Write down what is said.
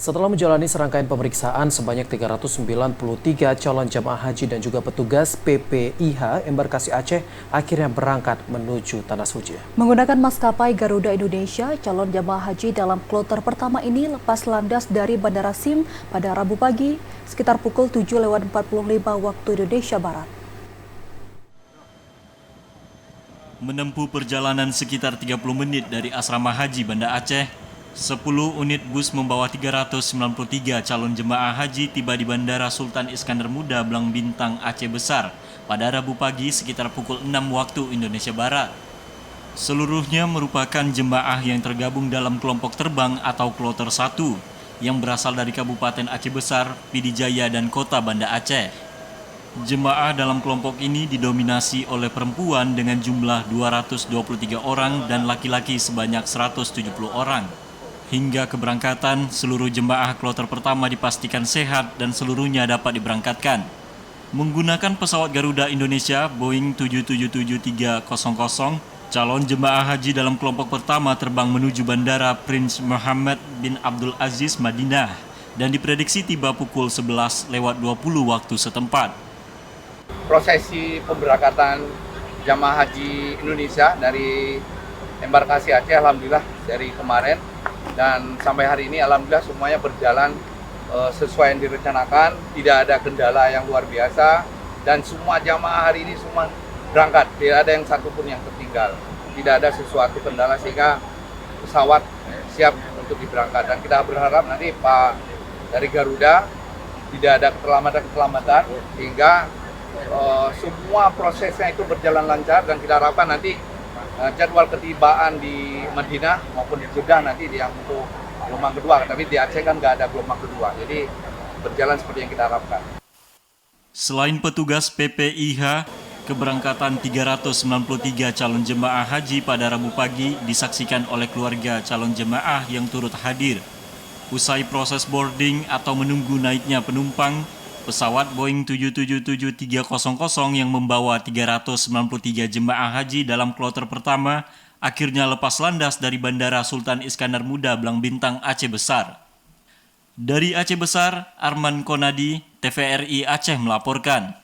Setelah menjalani serangkaian pemeriksaan, sebanyak 393 calon jamaah haji dan juga petugas PPIH embarkasi Aceh akhirnya berangkat menuju Tanah Suci. Menggunakan maskapai Garuda Indonesia, calon jamaah haji dalam kloter pertama ini lepas landas dari Bandara Sim pada Rabu pagi sekitar pukul 7.45 waktu Indonesia Barat. Menempuh perjalanan sekitar 30 menit dari asrama haji Banda Aceh, 10 unit bus membawa 393 calon jemaah haji tiba di Bandara Sultan Iskandar Muda Blang Bintang Aceh Besar pada Rabu pagi sekitar pukul 6 waktu Indonesia Barat. Seluruhnya merupakan jemaah yang tergabung dalam kelompok terbang atau kloter 1 yang berasal dari Kabupaten Aceh Besar, Pidi Jaya, dan Kota Banda Aceh. Jemaah dalam kelompok ini didominasi oleh perempuan dengan jumlah 223 orang dan laki-laki sebanyak 170 orang. Hingga keberangkatan, seluruh jemaah kloter pertama dipastikan sehat dan seluruhnya dapat diberangkatkan. Menggunakan pesawat Garuda Indonesia Boeing 777-300, calon jemaah haji dalam kelompok pertama terbang menuju Bandara Prince Muhammad bin Abdul Aziz Madinah dan diprediksi tiba pukul 11.20 waktu setempat. Prosesi pemberangkatan jamaah haji Indonesia dari embarkasi Aceh alhamdulillah dari kemarin dan sampai hari ini alhamdulillah semuanya berjalan sesuai yang direncanakan, tidak ada kendala yang luar biasa dan semua jamaah hari ini semua berangkat, tidak ada yang satupun yang tertinggal, tidak ada sesuatu kendala sehingga pesawat siap untuk diberangkatkan. Kita berharap nanti Pak dari Garuda tidak ada keterlambatan sehingga semua prosesnya itu berjalan lancar dan kita harapkan nanti jadwal ketibaan di Madinah maupun di Jeddah nanti yang untuk gelombang kedua, tapi di Aceh kan nggak ada gelombang kedua, jadi berjalan seperti yang kita harapkan. Selain petugas PPIH, keberangkatan 393 calon jemaah haji pada Rabu pagi disaksikan oleh keluarga calon jemaah yang turut hadir. Usai proses boarding atau menunggu naiknya penumpang, pesawat Boeing 777-300 yang membawa 393 jemaah haji dalam kloter pertama akhirnya lepas landas dari Bandara Sultan Iskandar Muda Blang Bintang Aceh Besar. Dari Aceh Besar, Arman Konadi, TVRI Aceh melaporkan.